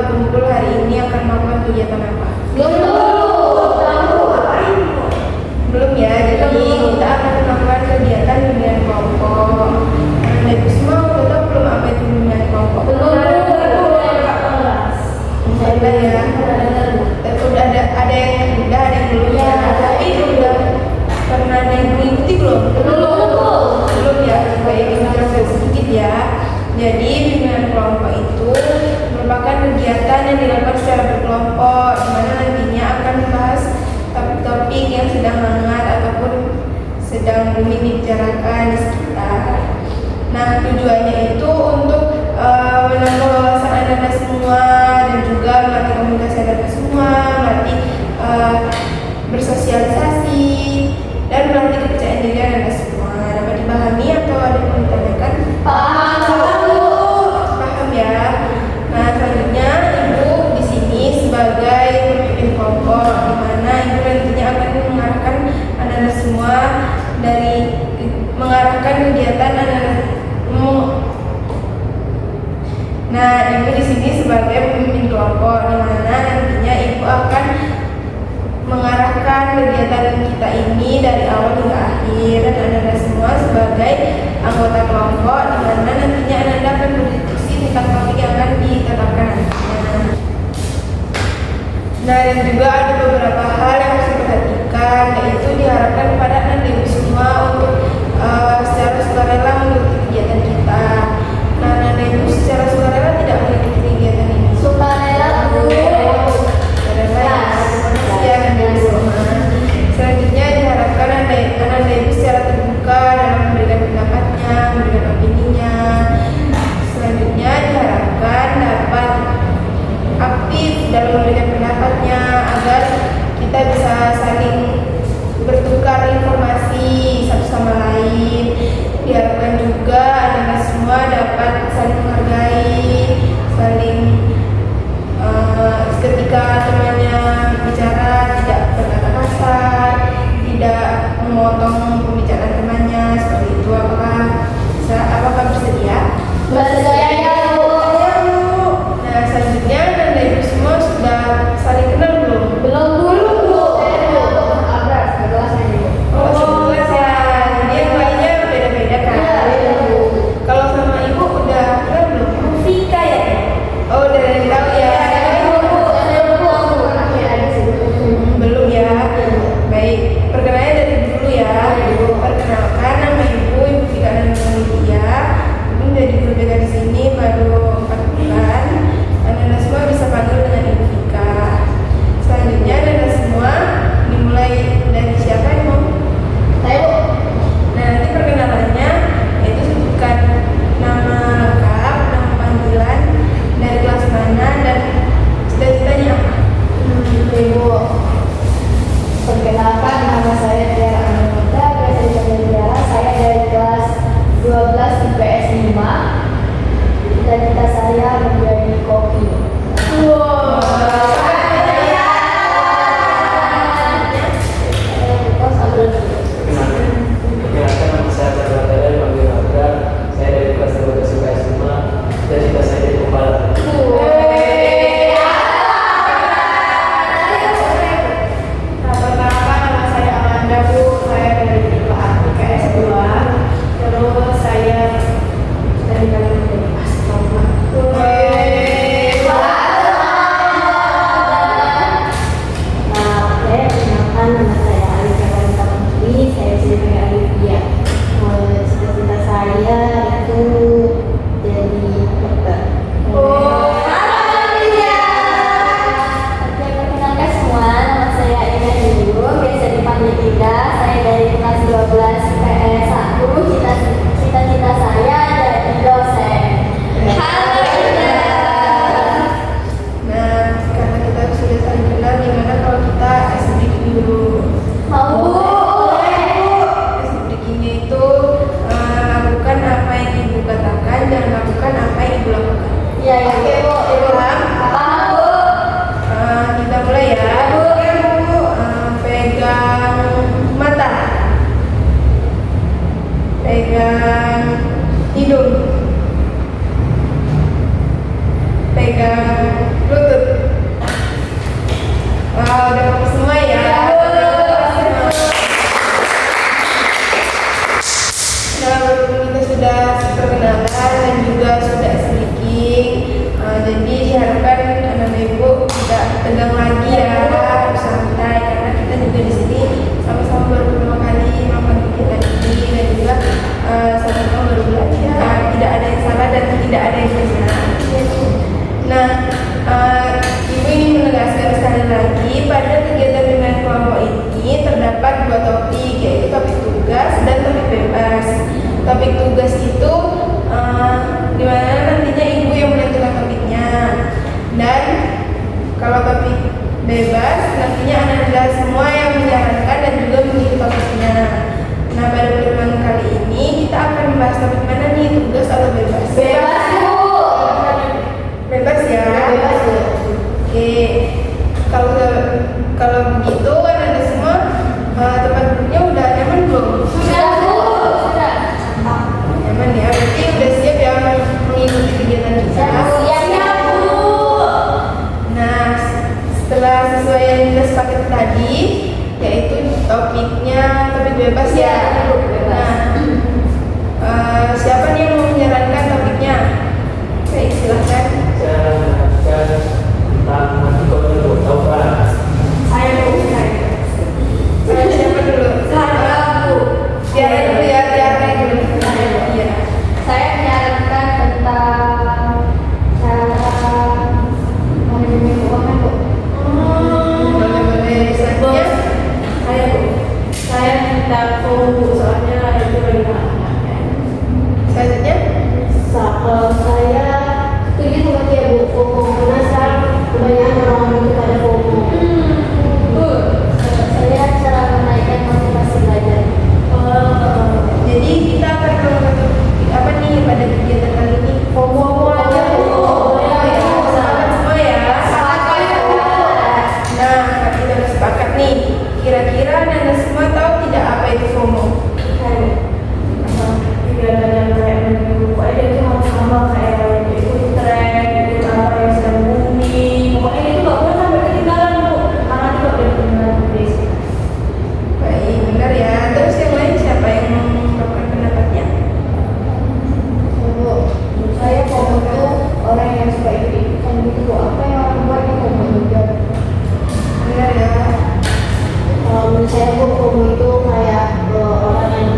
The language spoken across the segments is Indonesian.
berkumpul hari ini akan melakukan kegiatan apa? Belum ya, jadi kita akan melakukan kegiatan bimbingan kelompok. Nah, itu semua udah tahu belum apa itu bimbingan kelompok? Udah ya. Udah ada yang udah, ada yang belum ya. Tapi udah pernah ada yang mengikuti belum? Belum ya. Baik, kita jelaskan sedikit ya. Jadi bimbingan kelompok itu merupakan kegiatan yang dilakukan secara berkelompok, di mana nantinya akan membahas topik-topik yang sedang hangat ataupun sedang booming dibicarakan di sekitar. Nah, tujuannya itu untuk menambah wawasan Anda semua dan juga melatih komunikasi Anda semua, melatih bersosialisasi dan melatih kepercayaan diri Anda semua. Dapat dipahami atau ada yang mau ditanyakan? Paham ya. Nah, selanjutnya Ibu di sini sebagai pemimpin kelompok, di mana Ibu nantinya akan mengarahkan anak-anak semua dari mengarahkan kegiatan anak-anak. Nah, Ibu di sini sebagai pemimpin kelompok, di mana nantinya Ibu akan mengarahkan kegiatan kita ini dari awal hingga akhir, dan anak-anak semua sebagai anggota kelompok, di mana nantinya anak-anak akan berdiskusi tentang topik yang akan ditetapkan nantinya. Nah, dan juga ada beberapa hal yang harus diperhatikan, yaitu diharapkan kepada anak-anak semua untuk secara sukarela mengikuti kegiatan kita. Nah, anak-anak secara sukarela tidak mengikuti kegiatan ini. Sukarela ya. Terima kasih anak-anak semua. Selanjutnya diharapkan anak-anak secara terbuka dalam memberikan pendapatnya, memberikan opininya. Selanjutnya diharapkan dapat aktif dalam memberikan pendapatnya agar kita bisa saling bertukar informasi satu sama lain. Diharapkan juga anak-anak semua dapat saling menghargai, saling ketika temannya bicara tidak berkata kasar, tidak memotong pembicaraan temannya, seperti itu. Apakah bersedia? Bersedia ya, Bu. Nah, selanjutnya anda ibu semua sudah saling kenal belum? Belum dulu, Bu. Oh, sebelas ya. Jadi yang lainnya beda-beda kan? Iya, Bu. Kalau sama ibu udah kenal belum? Fika ya? Oh, udah ada yang tahu ya. Belum ya. Baik, perkenalannya dari dulu ya. Perkenalkan, nama ibu Fika Nadia. Ibu menjadi guru BK di sini baru 4 bulan. Anak-anak semua bisa panggil dengan Ibu Fika. Selanjutnya anak-anak semua dimulai dari siapa yang mau? Saya, Bu. Nah, nanti perkenalannya yaitu sebutkan nama lengkap, nama panggilan, dari kelas mana, dan cita-citanya apa? Ibu. Perkenalkan, nama saya Tiara Ananda, biasa dipanggil Tiara. Saya dari kelas 12 IPS 5. Cita-cita saya menjadi koki. Perkenalkan, nama saya Tadra, dipanggil Tadra. Saya dari kelas 12 IPS 5. Cita-cita saya jadi pembalap. Perkenalkan, nama saya Amanda, Bu. Saya dari IPS 2. Terus saya dari menjadi astronot. Perkenalkan, nama saya Alika Wanita Putri. Saya bisa dipanggil Alivia. Cita-cita saya itu jadi dokter. Oke, perkenalkan semua, nama saya Ina Hindu, biasa dipanggil Ida. Saya dari kelas 12 IPS 1. Cita-cita saya jadi dosen. Halo Ida. Nah, karena kita sudah saling kenal, gimana kalau kita ice breaking dulu? Mau, Bu? Ice breakingnya itu lakukan apa yang ibu katakan dan lakukan apa yang ibu lakukan. Iya, iya, Oke, Bu. paham? Paham, Bu? Kita mulai ya. Pegang mata, pegang hidung, pegang perut. udah kopi semua ya. Nah, berhubung kita sudah perkenalan dan juga sudah speaking, jadi diharapkan anak ibu tidak tegang lagi ya, harus santai karena kita juga di sini sama-sama baru pertama kali melakukan kegiatan ini dan juga sama-sama baru belajar. Tidak ada yang salah dan tidak ada yang benar. Nah, ibu ingin menegaskan sekali lagi pada kegiatan pembinaan kelompok ini terdapat dua topik, yaitu topik tugas dan topik bebas. Topik tugas itu di mana nantinya ibu yang menentukan topiknya, dan kalau topik bebas nantinya anda semua yang menjalankan dan juga mengikuti topiknya. Nah, pada pertemuan kali ini kita akan membahas topik mana nih, tugas atau bebas? Bebas Bu. Bebas ya. Bebas Bu. Oke, kalau begitu kan anda semua tempat duduknya udah nyaman belum? Sudah Bu. Sudah. Nyaman ya, berarti udah siap ya mengikuti kegiatan kita. Siap Bu. Nah, setelah sesuai yang kita sepakati tadi, yaitu topiknya topik bebas ya. Bebas. Nah, siapa nih yang mau menyarankan topiknya? Baik, silahkan. Saya menjelaskan tentang matematika dulu, tahu kan? Saya Bu. Siapa dulu? Saya Bu. Tiara dulu ya, Tiara dulu. Iya. Saya menyarankan tentang cara manajemen keuangan Bu. Boleh-boleh. Selanjutnya, Saya Bu. Saya minta Bu soalnya itu lagi anaknya. selanjutnya. Kalau saya setuju sama dia Bu, FOMO karena sekarang kebanyakan orang itu pada FOMO. Saya cara menaikkan motivasi belajar. Jadi kita akan melakukan topik apa nih pada kegiatan kali ini? FOMO aja Bu. Sahabat semua ya. Nah, kita udah sepakat nih. Kira-kira anda semua tahu tidak apa itu FOMO? Kegiatan yang kayak menunggu aja itu harus sama kayak ikut tren, ikut apa yang sedang booming. Pokoknya itu nggak boleh sampai ketinggalan Bu, karena itu nggak boleh ketinggalan guys. Baik, benar ya. Terus yang lain siapa yang mengungkapkan pendapatnya? Bu, menurut saya FOMO itu orang yang suka ikut-ikutan gitu Bu. Apa yang orang buat itu FOMO juga. Benar ya. Kalau menurut saya Bu, FOMO itu kayak orang yang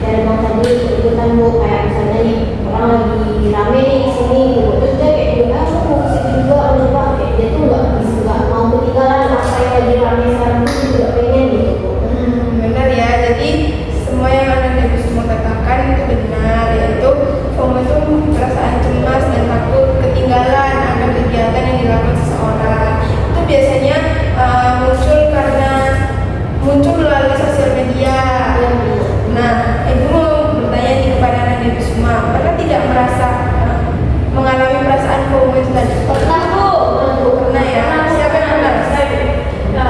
dari bang tadi ikut-ikutan Bu, kayak misalnya nih orang lagi rame nih di sini gitu, terus dia kayak juga aku mau kesini juga lupa, kayak dia tuh nggak mau ketinggalan apa yang lagi rame sekarang tuh juga pengen gitu Bu. Benar ya. Jadi semua yang anda semua katakan itu benar, yaitu FOMO itu perasaan cemas dan takut ketinggalan akan kegiatan yang dilakukan seseorang. Itu biasanya muncul melalui sosial media. Nah, ibu mau bertanya nih kepada anak ibu semua, pernah tidak mengalami perasaan FOMO itu tadi? Pernah Bu. Pernah ya. Siapa yang pernah?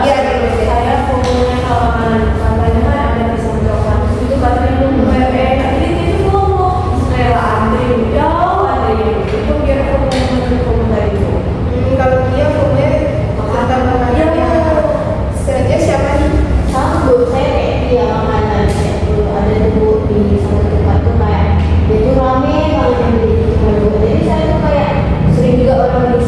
Iya dulu deh. Saya FOMO-nya kalau katanya kan ada pisang coklat itu katanya lu tapi itu FOMO rela antri jauh antri itu biar FOMO tadi Bu. Kalau dia FOMO-nya tentang makanan ya. Selanjutnya siapa nih? Sama Bu, saya kayak dia makanan kayak dulu ada Bu di satu tempat tuh kayak dia tuh rame banget yang beli itu Bu. Jadi saya tuh kayak sering juga orang di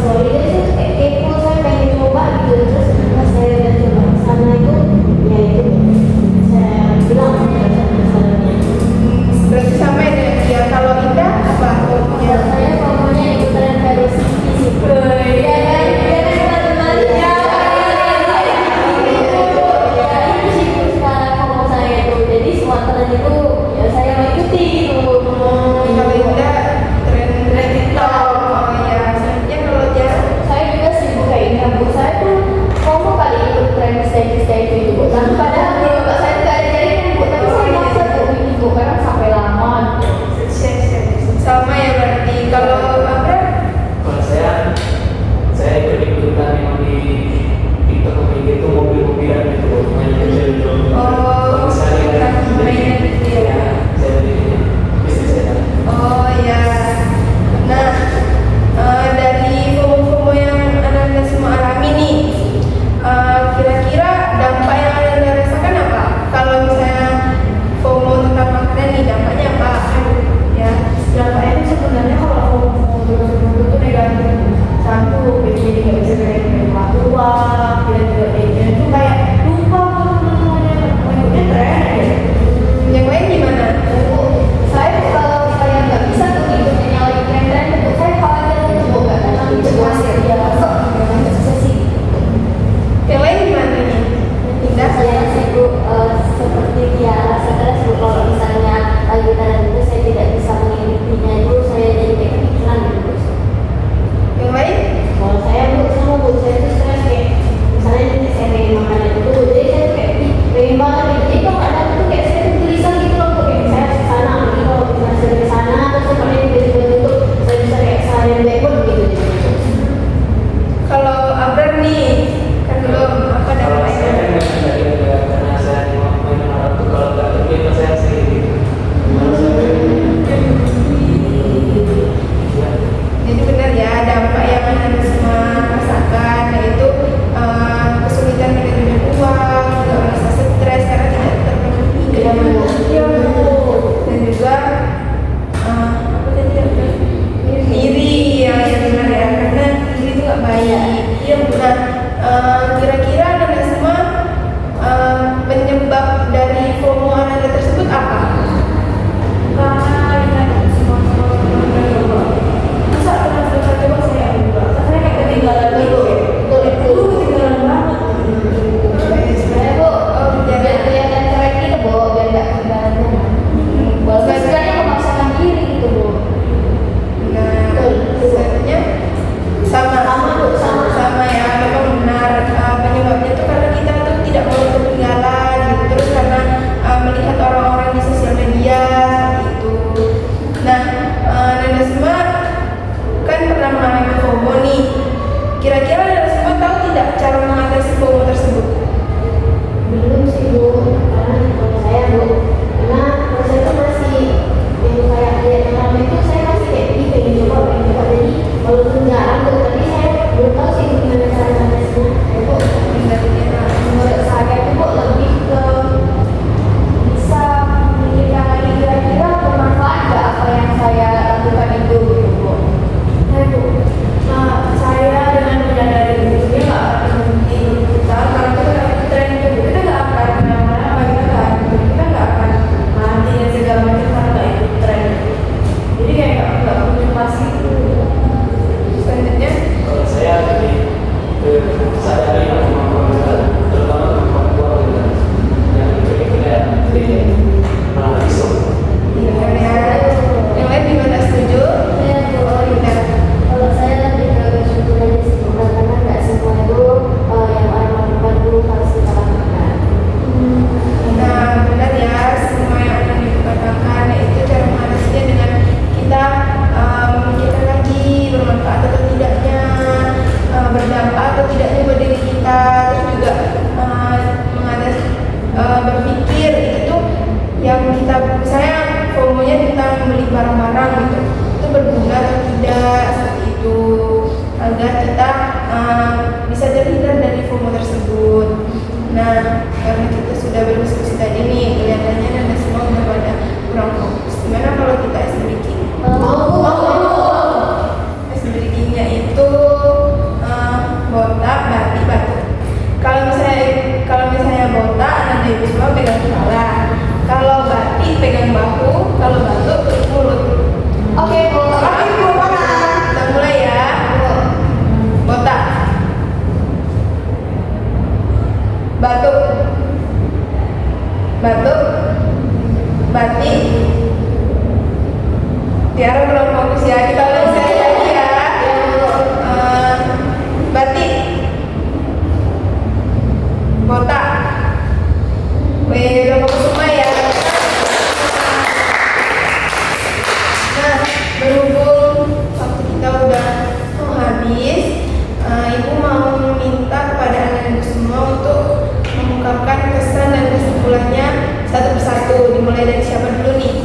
habis, Ibu mau minta kepada anak-anak semua untuk mengungkapkan kesan dan kesimpulannya satu persatu. Dimulai dari siapa dulu nih?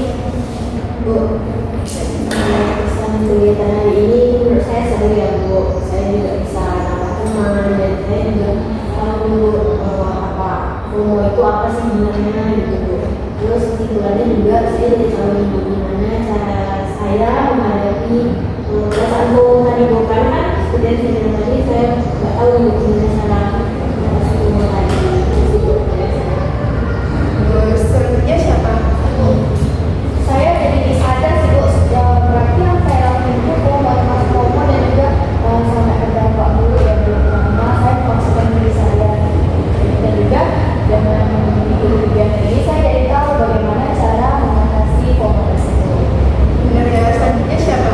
Bu. Kesan kegiatan hari ini menurut saya seru ya Bu. Saya juga bisa nambah teman dan saya juga tahu apa FOMO itu apa sih sebenarnya gitu Bu. Terus kesimpulannya juga saya jadi tahu gimana cara saya menghadapi perasaan FOMO tadi Bu, karena kan seperti yang saya bilang tadi saya nggak tahu gimana cara mengatasi FOMO tadi gitu Bu. Selanjutnya siapa? Saya jadi sadar sih Bu, berarti yang saya lakukan itu FOMO dan juga sampai berdampak dulu ya Bu, karena saya memaksakan diri saya dan juga dengan mengikuti kegiatan ini saya jadi tahu bagaimana cara mengatasi FOMO tersebut. Benar ya. Selanjutnya siapa?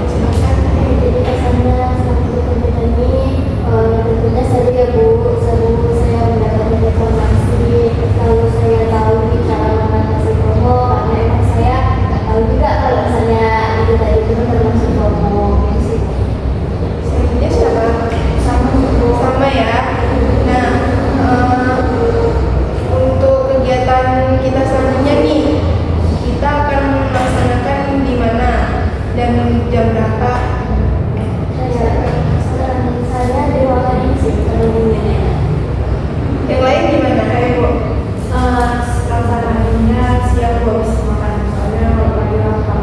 Silakan. Jadi kesannya selama kegiatan ini tentunya seru ya Bu, seru saya mendapatkan informasi, lalu saya tahu cara mengatasi FOMO karena emang saya nggak tahu juga kalau misalnya itu tadi itu termasuk FOMO gitu sih. Selanjutnya siapa? Sama ya. Nah, untuk kegiatan kita selanjutnya nih, kita akan melaksanakan di mana dan jam berapa? Saya di ruangan ini sih sebelumnya. Yang lain gimana? Ayo Bu. Laksanaannya siang Bu, habis makan. Soalnya kalau lagi lapar.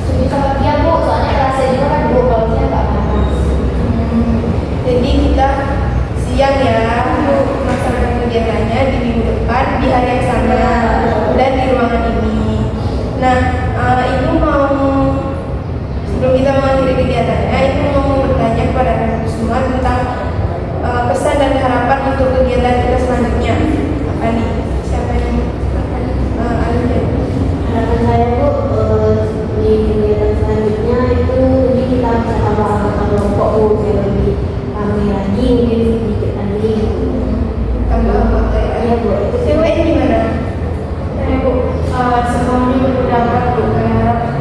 Setuju sama dia Bu, soalnya kerasa juga kan Bu kalau saya nggak panas. Jadi kita siang ya untuk melaksanakan kegiatannya di minggu depan di hari yang sama dan di ruangan ini. Nah, Ibu mau sebelum kita mengakhiri kegiatannya, Ibu mau bertanya kepada anak semua tentang pesan dan harapan untuk kegiatan kita selanjutnya. Apa nih? Siapa yang Alda? Harapan saya Bu di kegiatan selanjutnya itu jadi kita bisa tambah anggota kelompok Bu, biar lebih ramai lagi mungkin sedikit lagi gitu. Tambah anggota ya. Iya Bu. Cewek gimana? Bu, semuanya berpendapat Bu, kayak